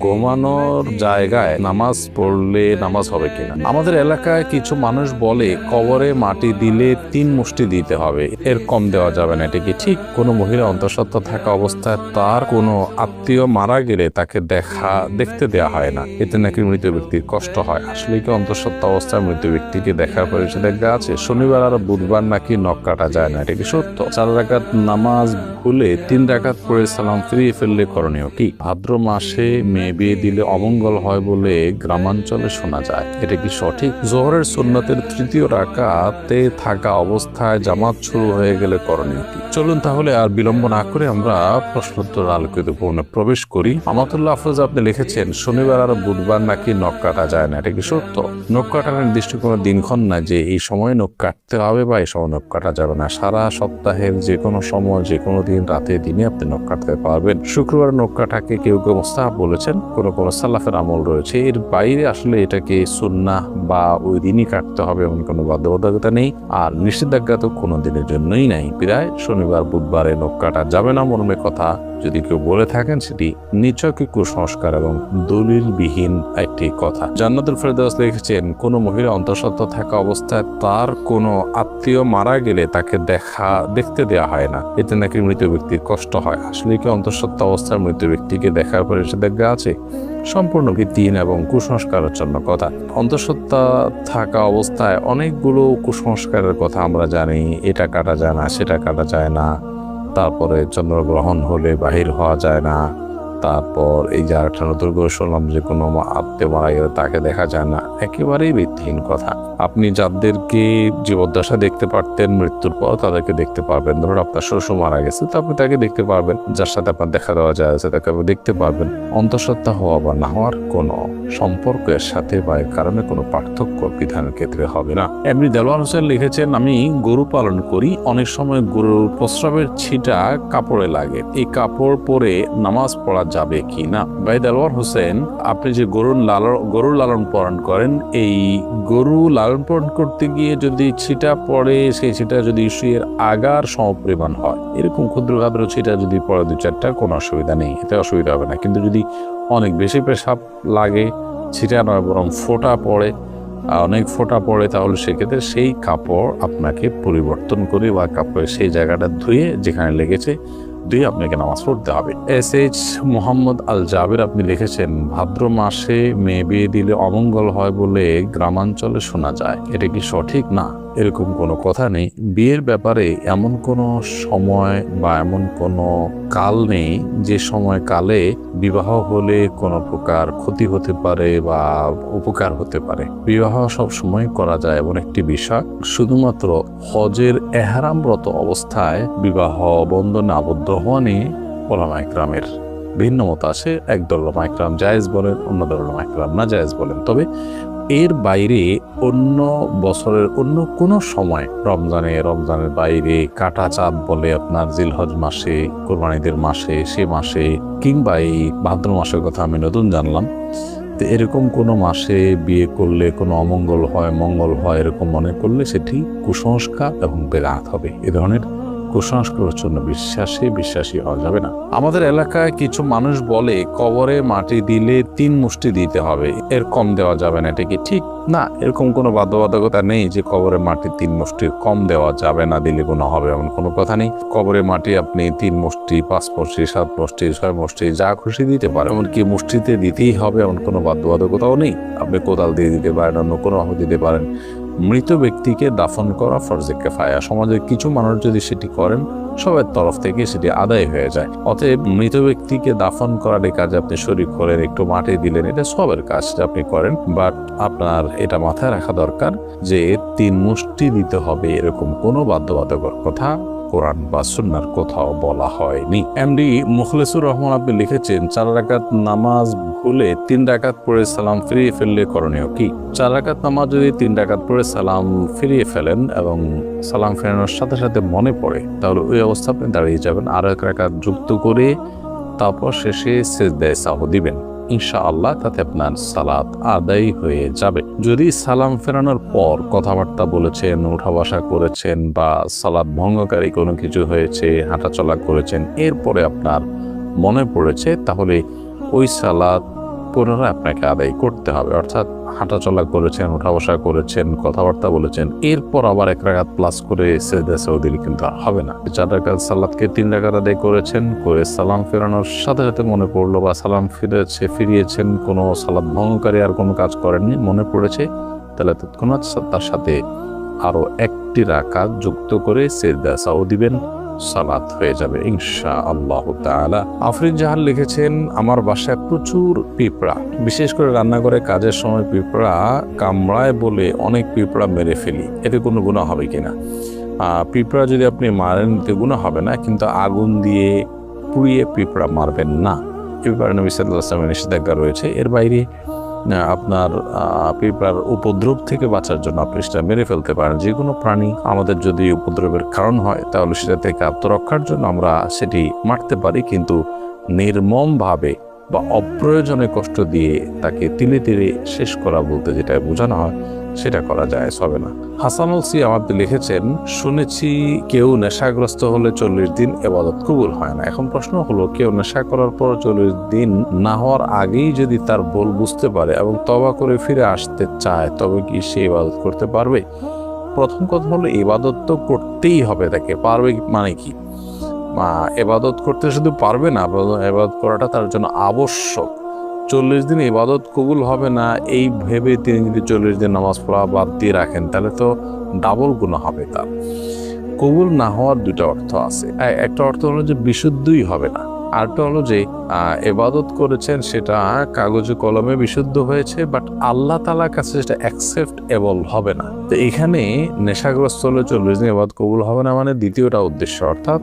ঘুমানোর জায়গায় নামাজ পড়লে নামাজ হবে কিনা। আমাদের এলাকায় কিছু মানুষ বলে কবরে মাটি দিলে 3 মুষ্টি দিতে হবে, এর কম দেওয়া যাবে না। এটা কি ঠিক? কোনো মহিলা অন্তঃসত্ত্বা থাকা অবস্থায় তার কোনো আত্মীয় মারা গেলে তাকে দেখতে দেওয়া হয় না, এতে নাকি মৃত ব্যক্তির কষ্ট হয়। আসলে কি অন্তঃসত্ত্বা অবস্থায় মৃত ব্যক্তিকে দেখার পরে নিষেধাজ্ঞা আছে? শনিবার আর বুধবার নাকি নখ কাটা যায় না, এটা কি সত্য? 4 রাকাত নামাজ ভুলে 3 রাকাত পড়ে সালাম ফিরিয়ে ফেললে করণীয় কি? ভাদ্র মাসে মেয়ে বিয়ে দিলে অমঙ্গল হয় বলে গ্রামাঞ্চলে শোনা যায়, এটা কি সঠিক? জোহরের সুন্নতের 3য় রাকাতে থাকা অবস্থায় জামাত শুরু হয়ে গেলে করণীয় কি? চলুন তাহলে আর বিলম্ব না করে আমরা প্রশ্নোত্তর আলোকিত পূর্ণ প্রবেশ করি। আমাতুল্লাহ আফরোজ আপনি লিখেছেন শনিবার আর বুধবার নাকি নখ কাটা যায় না, এটা কি সত্য? নখ কাটার নির্দিষ্ট কোনো দিনক্ষণ না যে এই সময় নখ কাটতে হবে বা এই সময় নখ কাটা যাবে না। সারা সপ্তাহের যে কোনো সময়, যে কোনো দিন, রাতে দিনে আপনি নখ কাটতে পারবেন। শুক্রবার নখ কাটাকে কেউ কেউ মুস্তাহাব বলেছেন, কোনো কোনো সালাফের আমল রয়েছে। এর বাইরে আসলে এটাকে সুন্নাহ বা ওই দিনই কাটতে হবে এমন কোনো বাধ্যবাধকতা নেই, আর নিষেধাজ্ঞা তো কোনো দিনের জন্যই নাই। প্রায় শনিবার বুধবারে নখ কাটা যাবে না মর্মে কথা যদি কেউ বলে থাকেন, সেটি নিছকই কুসংস্কার এবং দলিলবিহীন একটি কথা। জান্নাতুল ফেরদৌস লিখেছেন কোন মহিলা অন্তঃসত্ত্বা থাকা অবস্থায় তার কোনো আত্মীয় মারা গেলে তাকে দেখতে দেওয়া হয় না, এতে নাকি মৃত ব্যক্তির কষ্ট হয়। আসলে কি অন্তঃসত্ত্বা অবস্থায় মৃত ব্যক্তিকে দেখার পরে নিষেধাজ্ঞা আছে? সম্পূর্ণ ভিত্তিহীন এবং কুসংস্কারের জন্য কথা। অন্তঃসত্ত্বা থাকা অবস্থায় অনেকগুলো কুসংস্কারের কথা আমরা জানি। এটা কাটা যায় না, সেটা কাটা যায় না, তারপরে চন্দ্রগ্রহণ হলে বাহির হওয়া যায় না, তারপর এই যে আরেকটা নতুন করে শুনলাম যে কোনো আত্মীয় মারা গেলে তাকে দেখা যায় না। একেবারেই ভিত্তিহীন কথা। আপনি যাদেরকে জীবদ্দশা দেখতে পারতেন মৃত্যুর পর তাদেরকে দেখতে পারবেন। ধরুন আপনার শ্বশুর মারা গেছে, তো আপনি তাকে দেখতে পারবেন। যার সাথে আপনার দেখা দেওয়া যায় তাকে আপনি দেখতে পারবেন। অন্তঃসত্ত্বা হওয়া বা না হওয়ার কোনো সম্পর্কের সাথে বা এর কারণে কোনো পার্থক্য বিধানের ক্ষেত্রে হবে না। এমনি দেলোয়ার হোসেন লিখেছেন আমি গরু পালন করি, অনেক সময় গরুর প্রস্রাবের ছিটা কাপড়ে লাগে, এই কাপড় পরে নামাজ পড়া যাবে কি না? ভাই দেলোয়ার হোসেন, আপনি যে গরুর লালন পালন করেন, এই গরু লালন পালন করতে গিয়ে যদি ছিটা পড়ে, সেই ছিটা যদি শুয়ের আগার সমপরিমাণ হয়, এরকম ক্ষুদ্র ক্ষুদ্র ছিটা যদি পড়ে 2-4টা, কোনো অসুবিধা নেই, এতে অসুবিধা হবে না। কিন্তু যদি অনেক বেশি পেশাব লাগে, ছিটা নয় বরং ফোঁটা পড়ে, অনেক ফোঁটা পড়ে, তাহলে সেক্ষেত্রে সেই কাপড় আপনাকে পরিবর্তন করে বা কাপড়ের সেই জায়গাটা ধুয়ে যেখানে লেগেছে ধুয়ে আপনাকে নামাজ পড়তে হবে। SH মোহাম্মদ আল জাবের আপনি লিখেছেন ভাদ্র মাসে মেয়ে বিয়ে দিলে অমঙ্গল হয় বলে গ্রামাঞ্চলে শোনা যায়, এটা কি সঠিক? না, এরকম কোনো কথা নেই। বিয়ের ব্যাপারে এমন কোনো সময় বা এমন কোনো কাল নেই যে সময় কালে বিবাহ হলে কোনো প্রকার ক্ষতি হতে পারে বা উপকার হতে পারে। বিবাহ সব সময় করা যায় এমন একটি বিষয়, শুধুমাত্র হজের এহরামরত অবস্থায় বিবাহ বন্ধনে আবদ্ধ হওয়া নিয়ে ওলামা ইকরামের ভিন্ন মত আছে। একদল ওলামা ইকরাম জায়েজ বলেন, অন্য দল ওলামা ইকরাম না জায়েজ বলেন। তবে এর বাইরে অন্য বছরের অন্য কোনো সময়, রমজানের বাইরে, কাটা চাঁদ বলে আপনার জিলহজ মাসে, কোরবানিদের মাসে, সে মাসে, কিংবা এই ভাদ্র মাসের কথা আমি নতুন জানলাম, তো এরকম কোনো মাসে বিয়ে করলে কোনো অমঙ্গল হয়, মঙ্গল হয় এরকম মনে করলে সেটি কুসংস্কার এবং বেদাত হবে। এ ধরনের কুসংস্কারের জন্য বিশ্বাসী হওয়া যাবে না। আমাদের এলাকায় কিছু মানুষ বলে কবরে মাটি দিলে 3 মুষ্টি দিতে হবে, এর কম দেওয়া যাবে না, এটা কি ঠিক? না, এরকম কোনো বাধ্যবাধকতা নেই যে কবরে মাটি 3 মুষ্টির কম দেওয়া যাবে না, দিলে কোনো হবে এমন কোনো কথা নেই। কবরে মাটি আপনি 3 মুষ্টি, 5 মুষ্টি, 7 মুষ্টি, 6 মুষ্টি যা খুশি দিতে পারেন, এমনকি মুষ্টিতে দিতেই হবে এমন কোনো বাধ্যবাধকতাও নেই। আপনি কোদাল দিয়ে দিতে পারেন, অন্য কোনোভাবে দিতে পারেন। মৃত ব্যক্তিকে দাফন করা ফরজে কিফায়া, সমাজের কিছু মানুষ যদি সেটি করেন সবার তরফ থেকে সেটি আদায় হয়ে যায়। অতএব মৃত ব্যক্তিকে দাফন করার এই কাজে আপনি শরীক হলেন, একটু মাটি দিলেন, এটা সবের কাজ আপনি করেন, বাট আপনার এটা মাথায় রাখা দরকার যে 3 মুষ্টি দিতে হবে এরকম কোনো বাধ্যবাধকতার কথা কোরআন বা সুন্নাহর কোথাও বলা হয়নি। এমডি মুখলেসুর রহমান আপনি লিখেছেন 4 রাকাত নামাজ ভুলে 3 রাকাত পড়ে সালাম ফিরিয়ে ফেললে করণীয় কি? 4 রাকাত নামাজ যদি 3 রাকাত পড়ে সালাম ফিরিয়ে ফেলেন এবং সালাম ফেরানোর সাথে সাথে মনে পড়ে, তাহলে ওই অবস্থা আপনি দাঁড়িয়ে যাবেন, আর 1 রাকাত যুক্ত করে তারপর শেষে সিজদায়ে সাহু দিবেন। ইনশাআল্লাহ তাতে আপনার সালাত আদায় হয়ে যাবে। যদি সালাম ফেরানোর পর কথাবার্তা বলেছেন, উঠা বসা করেছেন বা সালাত ভঙ্গকারী কোনো কিছু হয়েছে, হাঁটাচলা করেছেন, এরপরে আপনার মনে পড়েছে, তাহলে ওই সালাত পুনরায় আপনাকে আদায় করতে হবে। অর্থাৎ হাঁটাচলা করেছেন, ওঠা বসা করেছেন, কথাবার্তা বলেছেন, এরপর আবার 1 রাকাত প্লাস করে সেজদা সাউ দিলে কিন্তু আর হবে না। 4 রাকাত সালাতকে 3 রাকাত আদায় করেছেন, করে সালাম ফেরানোর সাথে সাথে মনে পড়লো বা সালাম ফিরিয়েছেন, কোনো সালাত ভঙ্গকারী আর কোনো কাজ করেননি, মনে পড়েছে, তাহলে তৎক্ষণাৎ তার সাথে আরো 1টি রাকাত যুক্ত করে সেজদা সাউ দিবেন, সালাত হয়ে যাবে ইনশাআল্লাহ তাআলা। আফরিন জাহান লিখেছেন, আমার বাসায় প্রচুর পিঁপড়া, বিশেষ করে রান্নাঘরে কাজের সময় পিঁপড়া কামড়ায় বলে অনেক পিঁপড়া মেরে ফেলি, এতে কোনো গুনাহ হবে কিনা? পিঁপড়া যদি আপনি মারেন এতে গুনাহ হবে না, কিন্তু আগুন দিয়ে পুড়িয়ে পিঁপড়া মারবেন না, এ ব্যাপারে নবী সাল্লাল্লাহু আলাইহি ওয়াসাল্লামের নিষেধাজ্ঞা রয়েছে। এর বাইরে আপনার পিঁপড়ার উপদ্রব থেকে বাঁচার জন্য আপনি সেটা মেরে ফেলতে পারেন। যে কোনো প্রাণী আমাদের যদি উপদ্রবের কারণ হয় তাহলে সেটা থেকে আত্মরক্ষার জন্য আমরা সেটি মারতে পারি, কিন্তু নির্মমভাবে বা অপ্রয়োজনে কষ্ট দিয়ে তাকে তিলে তিলে শেষ করা বলতে যেটা বোঝানো হয় সেটা করা যায় হবে না। হাসানুল সি আমাদের লিখেছেন, শুনেছি কেউ নেশাগ্রস্ত হলে 40 দিন ইবাদত কবুল হয় না। এখন প্রশ্ন হলো, কেউ নেশা করার পর 40 দিন না হওয়ার আগেই যদি তার ভুল বুঝতে পারে এবং তওবা করে ফিরে আসতে চায়, তবে কি সে ইবাদত করতে পারবে? প্রথম কথা হলো, ইবাদত তো করতেই হবে তাকে। পারবে মানে কি? ইবাদত করতে শুধু পারবে না, ইবাদত করাটা তার জন্য আবশ্যক। 40 দিন ইবাদত কবুল হবে না এই ভেবে তিনি যদি 40 দিন নামাজ পড়া বাদ দিয়ে রাখেন, তাহলে তো ডাবল গুনাহ হবে তার। কবুল না হওয়ার 2টা অর্থ আছে। একটা অর্থ হলো যে বিশুদ্ধই হবে না, আরেকটা হলো যে ইবাদত করেছেন সেটা কাগজে কলমে বিশুদ্ধ হয়েছে, বাট আল্লাহ তাআলার কাছে সেটা অ্যাকসেপ্টেবল হবে না। তো এখানে নেশাগ্রস্ত হলে 40 দিন ইবাদত কবুল হবে না, মানে দ্বিতীয়টা উদ্দেশ্য। অর্থাৎ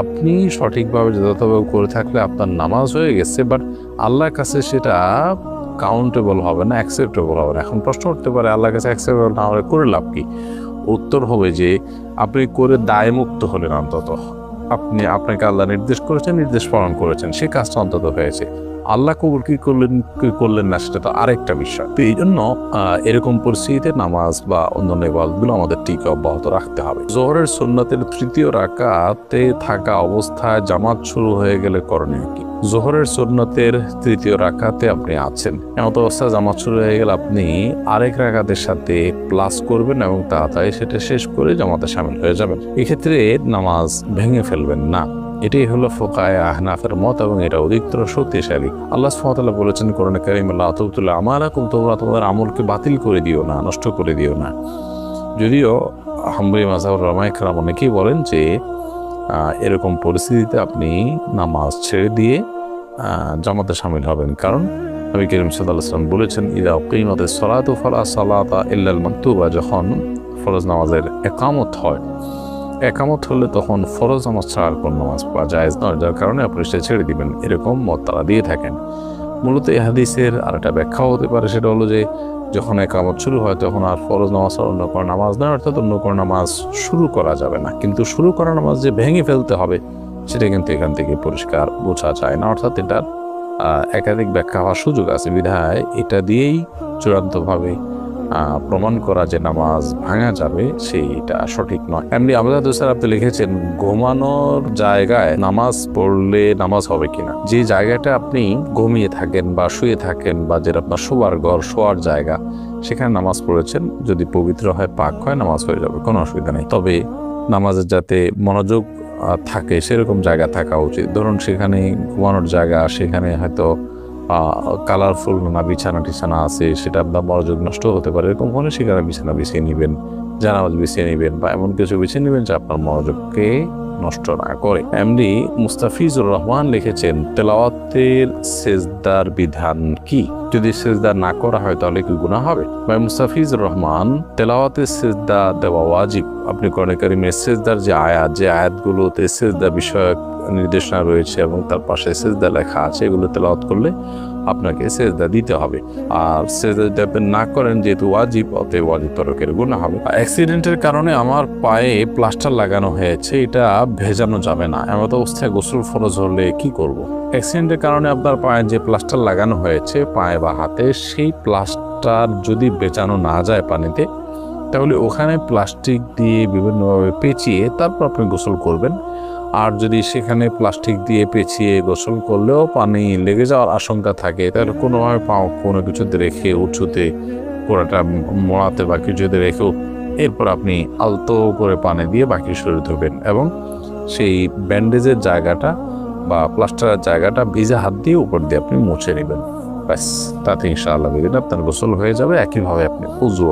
আপনি সঠিকভাবে যথাযথভাবে করে থাকলে আপনার নামাজ হয়ে গেছে, বাট আল্লাহর কাছে সেটা কাউন্টেবল হবে না, অ্যাকসেপ্টেবল হবে না। এখন প্রশ্ন উঠতে পারে, আল্লাহর কাছে অ্যাকসেপ্টেবল না হলে করে লাভ কি? উত্তর হবে যে আপনি করে দায়মুক্ত হলেন, অন্তত আপনাকে আল্লাহ নির্দেশ করেছেন, নির্দেশ পালন করেছেন, সে কাজটা অন্তত হয়েছে। আল্লাহ কবুল কি করলেন না সেটা তো আরেকটা বিষয়। তো এই জন্য এরকম পরিস্থিতিতে নামাজ বা অন্যান্য ইবাদতগুলো আমাদের ঠিক অব্যাহত রাখতে হবে। জোহরের সুন্নাতের 3য় রাকাতে থাকা অবস্থায় জামাত শুরু হয়ে গেলে করণীয় কি? জোহরের সুন্নাতের 3য় রাকাতে আপনি আছেন, এমন অবস্থায় জামাত শুরু হয়ে গেলে আপনি আরেক রাকাতের সাথে প্লাস করবেন এবং তাড়াতাড়ি সেটা শেষ করে জামাতে শামিল হয়ে যাবেন। এক্ষেত্রে নামাজ ভেঙে ফেলবেন না। এটাই হলো ফুকায়ে আহনাফের মত এবং এটা অধিকতর শক্তিশালী। আল্লাহ সুবহানাহু ওয়া তাআলা বলেছেন কোরআনে কারীমে, লা তুবতিলু আমালাকুম, তোমরা তোমাদের আমলকে বাতিল করে দিও না, নষ্ট করে দিও না। যদিও হাম্বলি মাযহাবের উলামায়ে কেরাম অনেকেই বলেন যে এরকম পরিস্থিতিতে আপনি নামাজ ছেড়ে দিয়ে জামাতে শামিল হবেন, কারণ নবী করিম সাল্লাল্লাহু আলাইহি ওয়াসাল্লাম বলেছেন, ইযা উকিমাতিস সালাতু ফালা সালাতা ইল্লাল মাকতুবা, যখন ফরজ নামাজের ইকামত হয়, একামত হলে তখন ফরজ নামাজ ছাড়ার কোন নামাজ পড়া জায়েজ নয়, যার কারণে আপনি সেটা ছেড়ে দিবেন, এরকম মত তারা দিয়ে থাকেন। মূলত এই হাদিসের আর একটা ব্যাখ্যাও হতে পারে, সেটা হলো যে যখন একামত শুরু হয় তখন আর ফরজ নামাজ আর অন্য কোনো নামাজ নয়, অর্থাৎ অন্য কোনো নামাজ শুরু করা যাবে না। কিন্তু শুরু করা নামাজ যে ভেঙে ফেলতে হবে সেটা কিন্তু এখান থেকে পরিষ্কার বোঝা যায় না, অর্থাৎ এটার একাধিক ব্যাখ্যা হওয়ার সুযোগ আছে, বিধায় এটা দিয়েই চূড়ান্তভাবে প্রমাণ করা যে নামাজ ভাঙা যাবে সেইটা সঠিক নয়। এমনি আমাদের দোস্তার আপনি লিখেছেন, ঘুমানোর জায়গায় নামাজ পড়লে নামাজ হবে কিনা? যে জায়গাটা আপনি ঘুমিয়ে থাকেন বা শুয়ে থাকেন বা যেটা আপনার শোবার ঘর, শোয়ার জায়গা, সেখানে নামাজ পড়েছেন, যদি পবিত্র হয়, পাক হয়, নামাজ হয়ে যাবে, কোনো অসুবিধা নেই। তবে নামাজের যাতে মনোযোগ থাকে সেরকম জায়গা থাকা উচিত। ধরুন সেখানে ঘুমানোর জায়গা, সেখানে হয়তো কালারফুল না বিছানা টিছানা আছে, সেটা আপনার মনোযোগ নষ্ট হতে পারে, এরকম হলে সেখানে বিছানা বিছিয়ে নেবেন, জানামাজ বিছিয়ে নেবেন বা এমন কিছু বিছিয়ে নেবেন যা আপনার মনোযোগকে নষ্ট না করে। এমনি মুস্তাফিজুর রহমান লিখেছেন, তেলাওয়াতের সেজদার বিধান কি? যদি সেজদা না করা হয় তাহলে কি গুনাহ হবে? ভাই মুস্তাফিজুর রহমান, তেলাওয়াতের সেজদা দেওয়া ওয়াজিব। আপনি কোরআনে কারীমের সেজদার যে আয়াতগুলোতে সেজদা বিষয়ক নির্দেশনা রয়েছে এবং তার পাশে সেজদা লেখা আছে, এগুলো তেলাওয়াত করলে আপনাকে সেজদা দিতে হবে। আর সেজদা যদি আপনি না করেন, যেহেতু ওয়াজিব, অতএব ওয়াজিব তরকের গুনাহ হবে। অ্যাক্সিডেন্টের কারণে আমার পায়ে প্লাস্টার লাগানো হয়েছে, এটা ভেজানো যাবে না, এমন অবস্থায় গোসল ফরজ হলে কি করব? অ্যাক্সিডেন্টের কারণে আপনার পায়ে যে প্লাস্টার লাগানো হয়েছে পায়ে বা হাতে, সেই প্লাস্টার যদি ভেজানো না যায় পানিতে, তাহলে ওখানে প্লাস্টিক দিয়ে বিভিন্নভাবে পেঁচিয়ে তারপর আপনি গোসল করবেন। আর যদি সেখানে প্লাস্টিক দিয়ে পেঁচিয়ে গোসল করলেও পানি লেগে যাওয়ার আশঙ্কা থাকে, তাহলে কোনোভাবে পাও কোনো কিছুতে রেখে উঁচুতে পুরোটা মোড়াতে বা কিছুতে রেখেও এরপর আপনি আলতো করে পানি দিয়ে বাকি শরীর ধুবেন এবং সেই ব্যান্ডেজের জায়গাটা বা প্লাস্টারের জায়গাটা ভিজা হাত দিয়ে উপর দিয়ে আপনি মুছে নেবেন। ব্যাস, তাতে ইনশাআল্লাহ আপনার গোসল হয়ে যাবে। একইভাবে আপনি উযুও